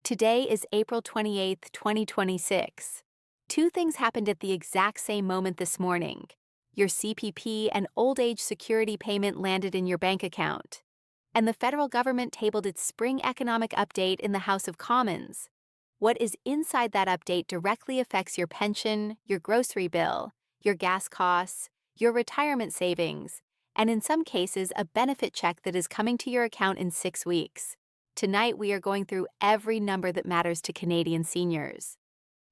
Today is April 28th, 2026. Two things happened at the exact same moment this morning. Your CPP and old age security payment landed in your bank account. And the federal government tabled its spring economic update in the House of Commons. What is inside that update directly affects your pension, your grocery bill, your gas costs, your retirement savings, and in some cases, a benefit check that is coming to your account in 6 weeks. Tonight, we are going through every number that matters to Canadian seniors.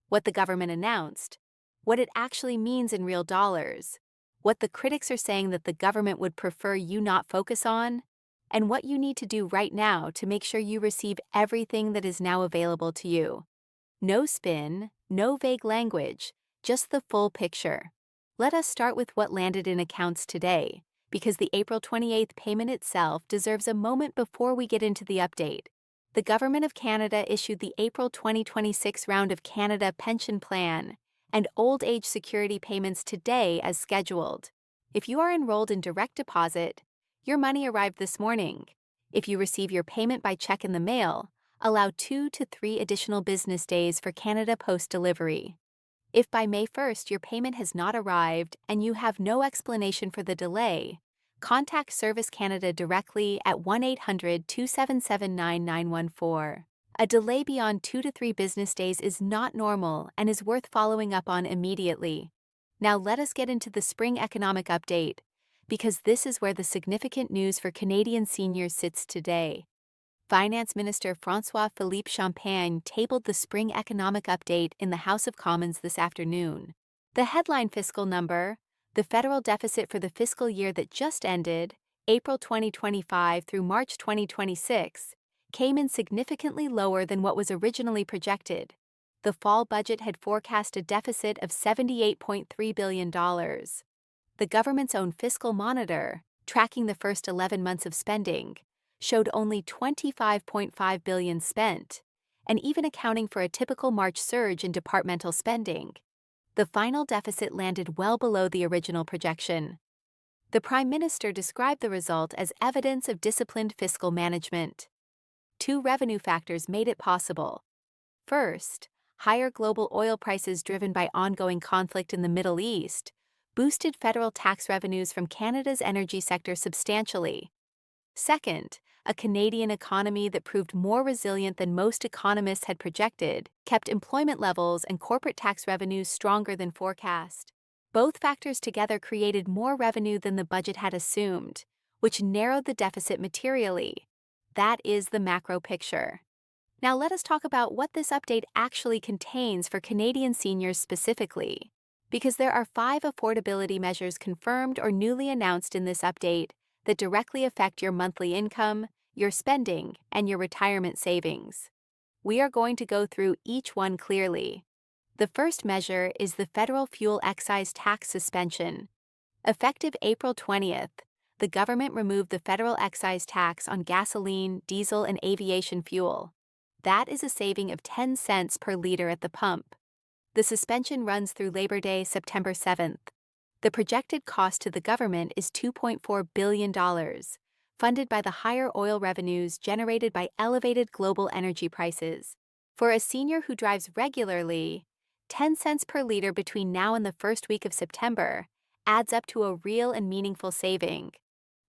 What the government announced, what it actually means in real dollars, what the critics are saying that the government would prefer you not focus on, and what you need to do right now to make sure you receive everything that is now available to you. No spin, no vague language, just the full picture. Let us start with what landed in accounts today, because the April 28th payment itself deserves a moment before we get into the update. The Government of Canada issued the April 2026 round of Canada Pension Plan and Old Age Security payments today as scheduled. If you are enrolled in direct deposit, your money arrived this morning. If you receive your payment by check in the mail, allow 2 to 3 additional business days for Canada Post delivery. If by May 1st your payment has not arrived and you have no explanation for the delay, contact Service Canada directly at 1-800-277-9914. A delay beyond 2 to 3 business days is not normal and is worth following up on immediately. Now let us get into the spring economic update, because this is where the significant news for Canadian seniors sits today. Finance Minister François-Philippe Champagne tabled the spring economic update in the House of Commons this afternoon. The headline fiscal number, the federal deficit for the fiscal year that just ended, April 2025 through March 2026, came in significantly lower than what was originally projected. The fall budget had forecast a deficit of $78.3 billion. The government's own fiscal monitor, tracking the first 11 months of spending, showed only $25.5 billion spent, and even accounting for a typical March surge in departmental spending, the final deficit landed well below the original projection. The Prime Minister described the result as evidence of disciplined fiscal management. Two revenue factors made it possible. First, higher global oil prices driven by ongoing conflict in the Middle East boosted federal tax revenues from Canada's energy sector substantially. Second, a Canadian economy that proved more resilient than most economists had projected kept employment levels and corporate tax revenues stronger than forecast. Both factors together created more revenue than the budget had assumed, which narrowed the deficit materially. That is the macro picture. Now let us talk about what this update actually contains for Canadian seniors specifically, because there are 5 affordability measures confirmed or newly announced in this update that directly affect your monthly income, your spending, and your retirement savings. We are going to go through each one clearly. The first measure is the federal fuel excise tax suspension. Effective April 20th, the government removed the federal excise tax on gasoline, diesel, and aviation fuel. That is a saving of 10 cents per liter at the pump. The suspension runs through Labor Day, September 7th. The projected cost to the government is $2.4 billion, funded by the higher oil revenues generated by elevated global energy prices. For a senior who drives regularly, 10 cents per liter between now and the first week of September adds up to a real and meaningful saving.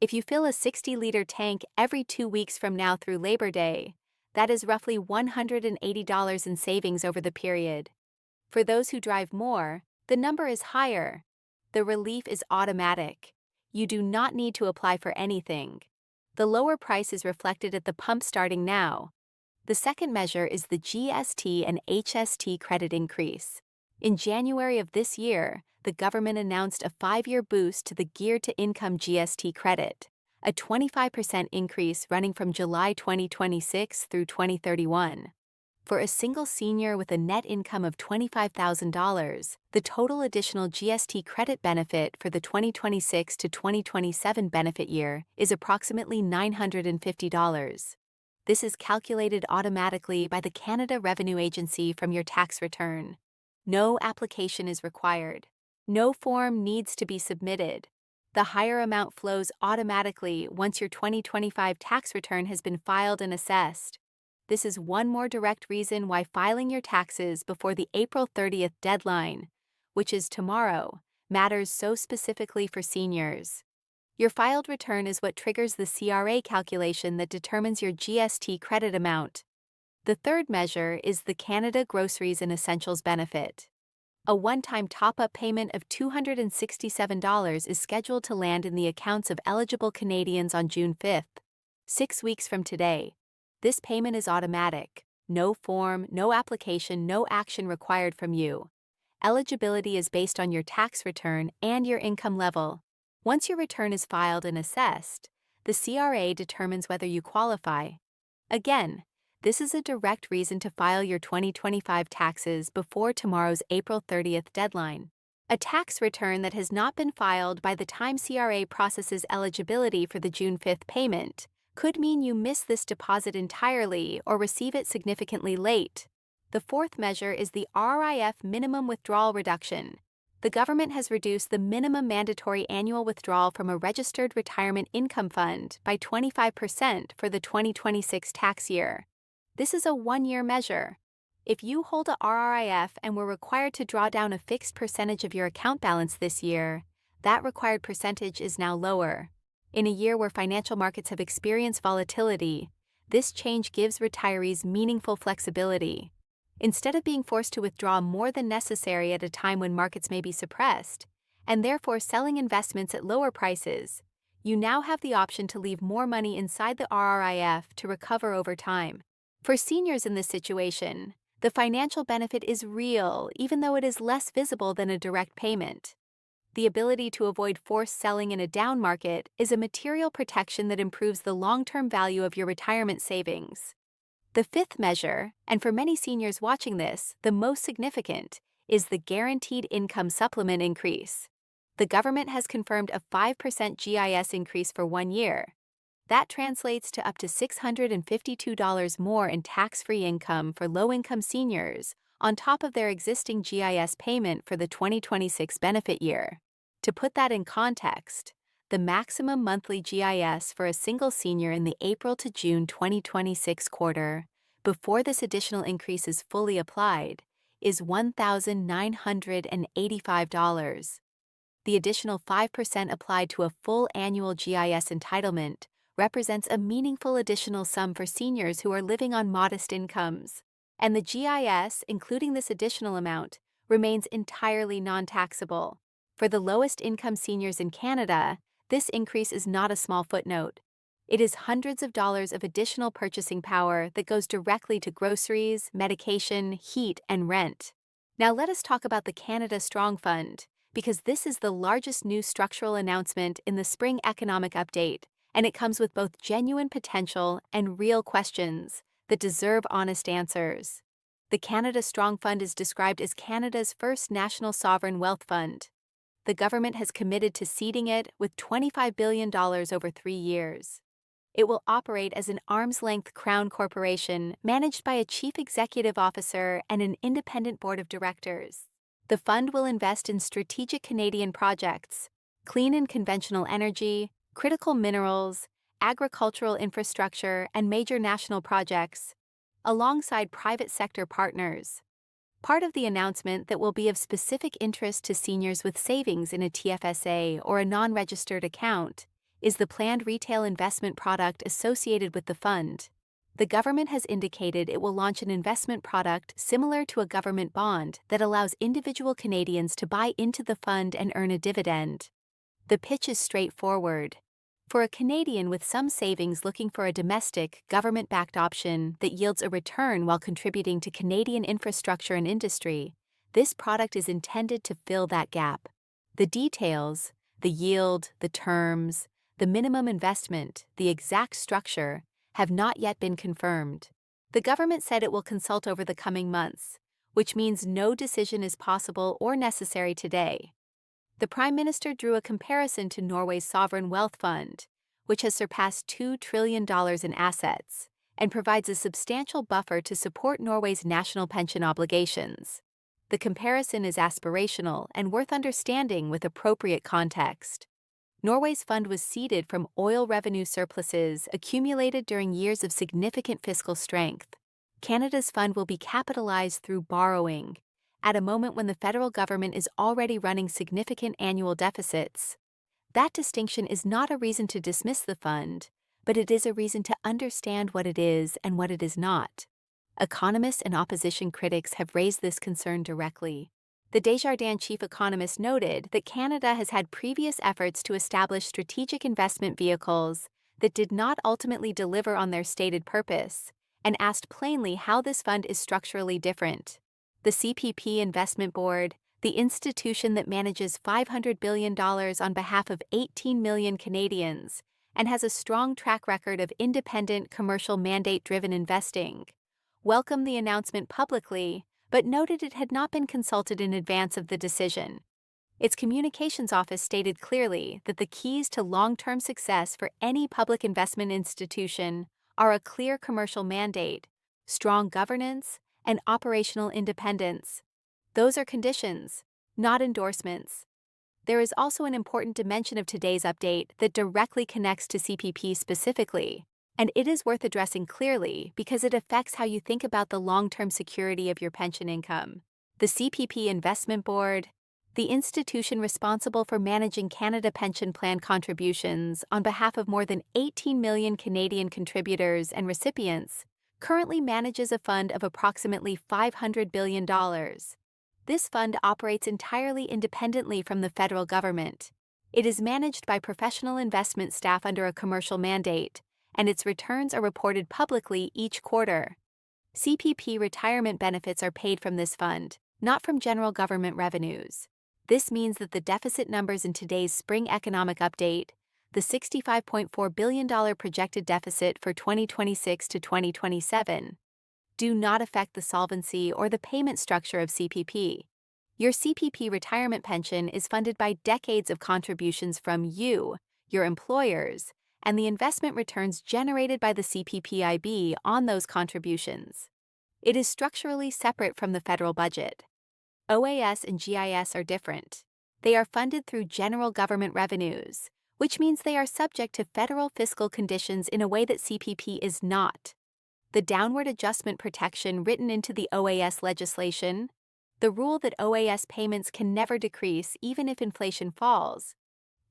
If you fill a 60-liter tank every 2 weeks from now through Labor Day, that is roughly $180 in savings over the period. For those who drive more, the number is higher. The relief is automatic. You do not need to apply for anything. The lower price is reflected at the pump starting now. The second measure is the GST and HST credit increase. In January of this year, the government announced a 5-year boost to the geared-to-income GST credit, a 25% increase running from July 2026 through 2031. For a single senior with a net income of $25,000, the total additional GST credit benefit for the 2026 to 2027 benefit year is approximately $950. This is calculated automatically by the Canada Revenue Agency from your tax return. No application is required. No form needs to be submitted. The higher amount flows automatically once your 2025 tax return has been filed and assessed. this is one more direct reason why filing your taxes before the April 30th deadline, which is tomorrow, matters so specifically for seniors. Your filed return is what triggers the CRA calculation that determines your GST credit amount. The third measure is the Canada Groceries and Essentials benefit. A one-time top-up payment of $267 is scheduled to land in the accounts of eligible Canadians on June 5th, 6 weeks from today. This payment is automatic. No form, no application, no action required from you. Eligibility is based on your tax return and your income level. Once your return is filed and assessed, the CRA determines whether you qualify. Again, this is a direct reason to file your 2025 taxes before tomorrow's April 30th deadline. A tax return that has not been filed by the time CRA processes eligibility for the June 5th payment could mean you miss this deposit entirely or receive it significantly late. The fourth measure is the RRIF minimum withdrawal reduction. The government has reduced the minimum mandatory annual withdrawal from a registered retirement income fund by 25% for the 2026 tax year. This is a one-year measure. If you hold a RRIF and were required to draw down a fixed percentage of your account balance this year, that required percentage is now lower. In a year where financial markets have experienced volatility, this change gives retirees meaningful flexibility. Instead of being forced to withdraw more than necessary at a time when markets may be suppressed, and therefore selling investments at lower prices, you now have the option to leave more money inside the RRIF to recover over time. For seniors in this situation, the financial benefit is real, even though it is less visible than a direct payment. The ability to avoid forced selling in a down market is a material protection that improves the long-term value of your retirement savings. The fifth measure, and for many seniors watching this, the most significant, is the Guaranteed Income Supplement increase. The government has confirmed a 5% GIS increase for 1 year. That translates to up to $652 more in tax-free income for low-income seniors, on top of their existing GIS payment for the 2026 benefit year. To put that in context, the maximum monthly GIS for a single senior in the April to June 2026 quarter, before this additional increase is fully applied, is $1,985. The additional 5% applied to a full annual GIS entitlement represents a meaningful additional sum for seniors who are living on modest incomes. And the GIS, including this additional amount, remains entirely non-taxable. For the lowest income seniors in Canada, this increase is not a small footnote. It is hundreds of dollars of additional purchasing power that goes directly to groceries, medication, heat, and rent. Now let us talk about the Canada Strong Fund, because this is the largest new structural announcement in the spring economic update, and it comes with both genuine potential and real questions that deserve honest answers. The Canada Strong Fund is described as Canada's first national sovereign wealth fund. The government has committed to seeding it with $25 billion over 3 years. It will operate as an arm's-length crown corporation managed by a chief executive officer and an independent board of directors. The fund will invest in strategic Canadian projects, clean and conventional energy, critical minerals, agricultural infrastructure, and major national projects, alongside private sector partners. Part of the announcement that will be of specific interest to seniors with savings in a TFSA or a non-registered account is the planned retail investment product associated with the fund. The government has indicated it will launch an investment product similar to a government bond that allows individual Canadians to buy into the fund and earn a dividend. The pitch is straightforward. For a Canadian with some savings looking for a domestic, government-backed option that yields a return while contributing to Canadian infrastructure and industry, this product is intended to fill that gap. The details, the yield, the terms, the minimum investment, the exact structure, have not yet been confirmed. The government said it will consult over the coming months, which means no decision is possible or necessary today. The Prime Minister drew a comparison to Norway's sovereign wealth fund, which has surpassed $2 trillion in assets and provides a substantial buffer to support Norway's national pension obligations. The comparison is aspirational and worth understanding with appropriate context. Norway's fund was seeded from oil revenue surpluses accumulated during years of significant fiscal strength. Canada's fund will be capitalized through borrowing, at a moment when the federal government is already running significant annual deficits. That distinction is not a reason to dismiss the fund, but it is a reason to understand what it is and what it is not. Economists and opposition critics have raised this concern directly. The Desjardins chief economist noted that Canada has had previous efforts to establish strategic investment vehicles that did not ultimately deliver on their stated purpose, and asked plainly how this fund is structurally different. The CPP Investment Board, the institution that manages $500 billion on behalf of 18 million Canadians and has a strong track record of independent commercial mandate-driven investing, welcomed the announcement publicly, but noted it had not been consulted in advance of the decision. Its communications office stated clearly that the keys to long-term success for any public investment institution are a clear commercial mandate, strong governance, and operational independence. Those are conditions, not endorsements. There is also an important dimension of today's update that directly connects to CPP specifically, and it is worth addressing clearly because it affects how you think about the long-term security of your pension income. The CPP Investment Board, the institution responsible for managing Canada Pension Plan contributions on behalf of more than 18 million Canadian contributors and recipients, currently manages a fund of approximately $500 billion. This fund operates entirely independently from the federal government. It is managed by professional investment staff under a commercial mandate, and its returns are reported publicly each quarter. CPP retirement benefits are paid from this fund, not from general government revenues. This means that the deficit numbers in today's spring economic update, the $65.4 billion projected deficit for 2026 to 2027, do not affect the solvency or the payment structure of CPP. Your CPP retirement pension is funded by decades of contributions from you, your employers, and the investment returns generated by the CPPIB on those contributions. It is structurally separate from the federal budget. OAS and GIS are different. They are funded through general government revenues, which means they are subject to federal fiscal conditions in a way that CPP is not. The downward adjustment protection written into the OAS legislation, the rule that OAS payments can never decrease even if inflation falls,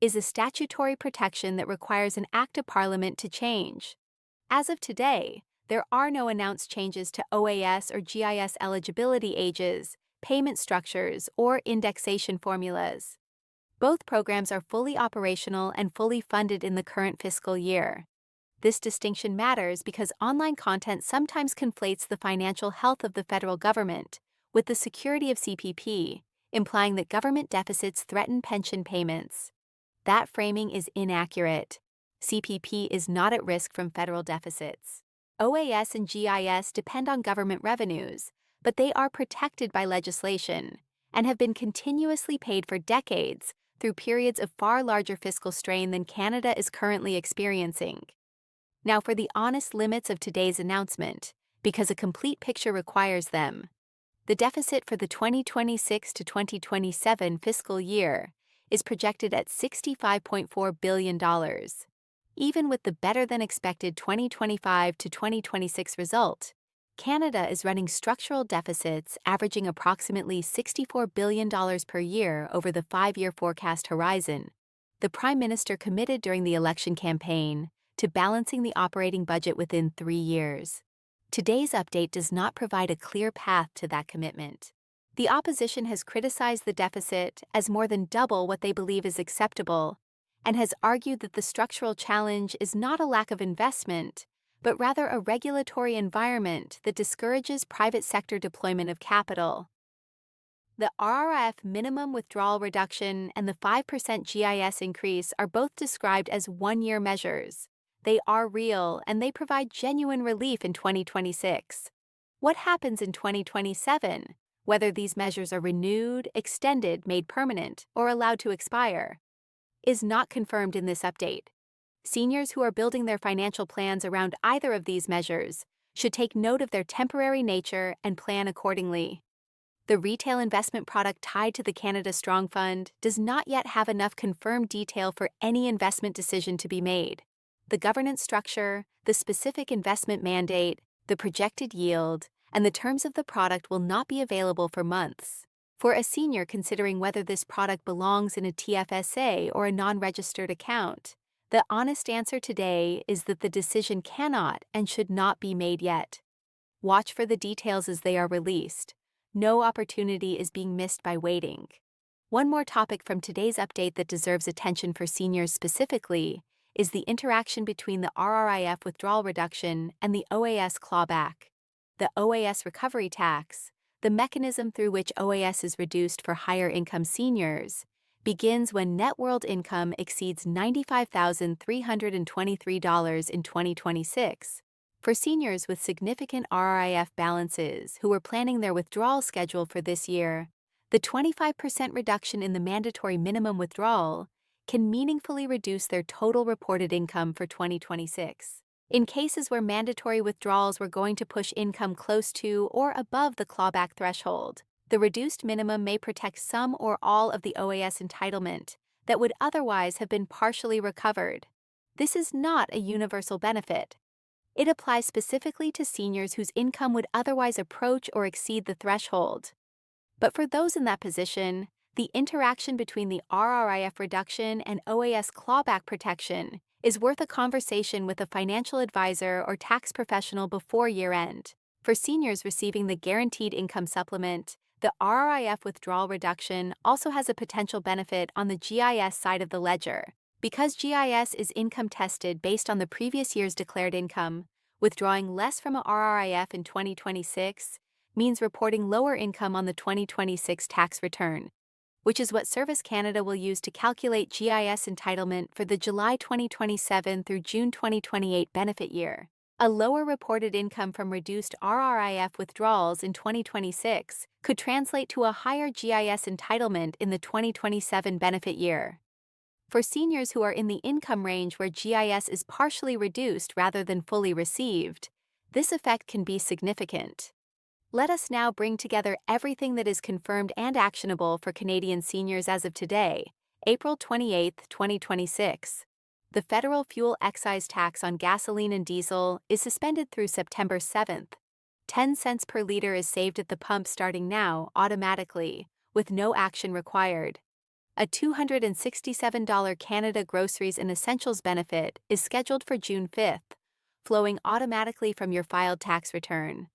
is a statutory protection that requires an act of Parliament to change. As of today, there are no announced changes to OAS or GIS eligibility ages, payment structures, or indexation formulas. Both programs are fully operational and fully funded in the current fiscal year. This distinction matters because online content sometimes conflates the financial health of the federal government with the security of CPP, implying that government deficits threaten pension payments. That framing is inaccurate. CPP is not at risk from federal deficits. OAS and GIS depend on government revenues, but they are protected by legislation and have been continuously paid for decades through periods of far larger fiscal strain than Canada is currently experiencing. Now for the honest limits of today's announcement, because a complete picture requires them. The deficit for the 2026 to 2027 fiscal year is projected at $65.4 billion. Even with the better-than-expected 2025 to 2026 result, Canada is running structural deficits averaging approximately $64 billion per year over the 5-year forecast horizon. The Prime Minister committed during the election campaign to balancing the operating budget within 3 years. Today's update does not provide a clear path to that commitment. The opposition has criticized the deficit as more than double what they believe is acceptable, and has argued that the structural challenge is not a lack of investment, but rather a regulatory environment that discourages private sector deployment of capital. The RRF minimum withdrawal reduction and the 5% GIS increase are both described as one-year measures. They are real, and they provide genuine relief in 2026. What happens in 2027, whether these measures are renewed, extended, made permanent, or allowed to expire, is not confirmed in this update. Seniors who are building their financial plans around either of these measures should take note of their temporary nature and plan accordingly. The retail investment product tied to the Canada Strong Fund does not yet have enough confirmed detail for any investment decision to be made. The governance structure, the specific investment mandate, the the projected yield, and the terms of the product will not be available for months. For a senior considering whether this product belongs in a TFSA or a non-registered account, the honest answer today is that the decision cannot and should not be made yet. Watch for the details as they are released. No opportunity is being missed by waiting. One more topic from today's update that deserves attention for seniors specifically is the interaction between the RRIF withdrawal reduction and the OAS clawback. The OAS recovery tax, the mechanism through which OAS is reduced for higher income seniors, begins when net world income exceeds $95,323 in 2026. For seniors with significant RRIF balances who are planning their withdrawal schedule for this year, the 25% reduction in the mandatory minimum withdrawal can meaningfully reduce their total reported income for 2026. In cases where mandatory withdrawals were going to push income close to or above the clawback threshold, the reduced minimum may protect some or all of the OAS entitlement that would otherwise have been partially recovered. This is not a universal benefit. It applies specifically to seniors whose income would otherwise approach or exceed the threshold. But for those in that position, the interaction between the RRIF reduction and OAS clawback protection is worth a conversation with a financial advisor or tax professional before year-end. For seniors receiving the Guaranteed Income Supplement, the RRIF withdrawal reduction also has a potential benefit on the GIS side of the ledger. Because GIS is income tested based on the previous year's declared income, withdrawing less from a RRIF in 2026 means reporting lower income on the 2026 tax return, which is what Service Canada will use to calculate GIS entitlement for the July 2027 through June 2028 benefit year. A lower reported income from reduced RRIF withdrawals in 2026 could translate to a higher GIS entitlement in the 2027 benefit year. For seniors who are in the income range where GIS is partially reduced rather than fully received, this effect can be significant. Let us now bring together everything that is confirmed and actionable for Canadian seniors as of today, April 28, 2026. The federal fuel excise tax on gasoline and diesel is suspended through September 7th. 10 cents per liter is saved at the pump starting now automatically, with no action required. A $267 Canada Groceries and Essentials benefit is scheduled for June 5th, flowing automatically from your filed tax return.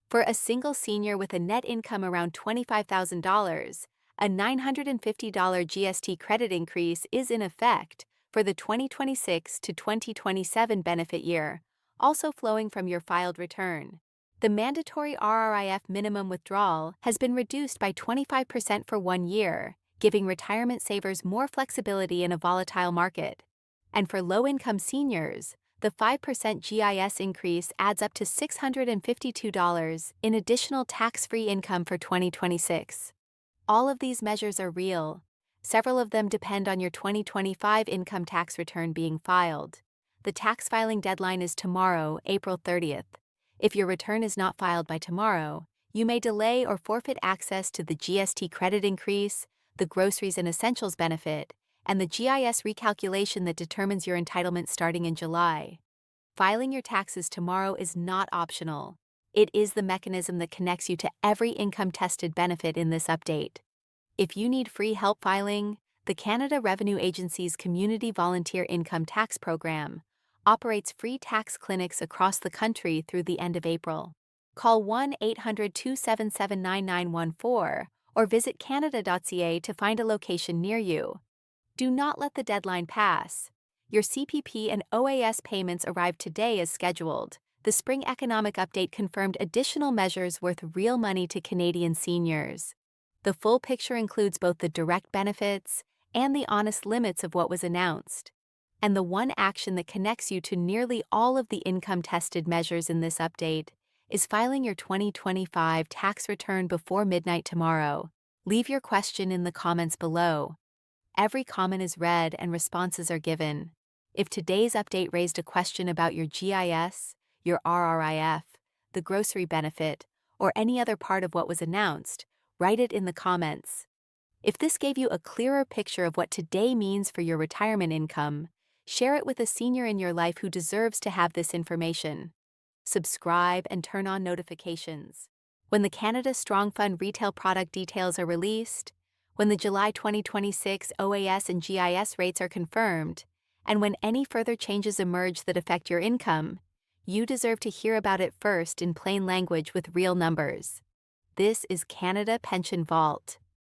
For a single senior with a net income around $25,000, a $950 GST credit increase is in effect for the 2026 to 2027 benefit year, also flowing from your filed return. The mandatory RRIF minimum withdrawal has been reduced by 25% for 1 year, giving retirement savers more flexibility in a volatile market. And for low-income seniors, the 5% GIS increase adds up to $652 in additional tax-free income for 2026. All of these measures are real. Several of them depend on your 2025 income tax return being filed. The tax filing deadline is tomorrow, April 30th. If your return is not filed by tomorrow, you may delay or forfeit access to the GST credit increase, the Groceries and Essentials benefit, and the GIS recalculation that determines your entitlement starting in July. Filing your taxes tomorrow is not optional. It is the mechanism that connects you to every income-tested benefit in this update. If you need free help filing, the Canada Revenue Agency's Community Volunteer Income Tax Program operates free tax clinics across the country through the end of April. Call 1-800-277-9914 or visit canada.ca to find a location near you. Do not let the deadline pass. Your CPP and OAS payments arrived today as scheduled. The Spring Economic Update confirmed additional measures worth real money to Canadian seniors. The full picture includes both the direct benefits and the honest limits of what was announced. And the one action that connects you to nearly all of the income-tested measures in this update is filing your 2025 tax return before midnight tomorrow. Leave your question in the comments below. Every comment is read and responses are given. If today's update raised a question about your GIS, your RRIF, the grocery benefit, or any other part of what was announced, write it in the comments. If this gave you a clearer picture of what today means for your retirement income, share it with a senior in your life who deserves to have this information. subscribe, and turn on notifications. When the Canada Strong Fund retail product details are released, when the July 2026 OAS and GIS rates are confirmed, and when any further changes emerge that affect your income, you deserve to hear about it first in plain language with real numbers. This is Canada Pension Vault.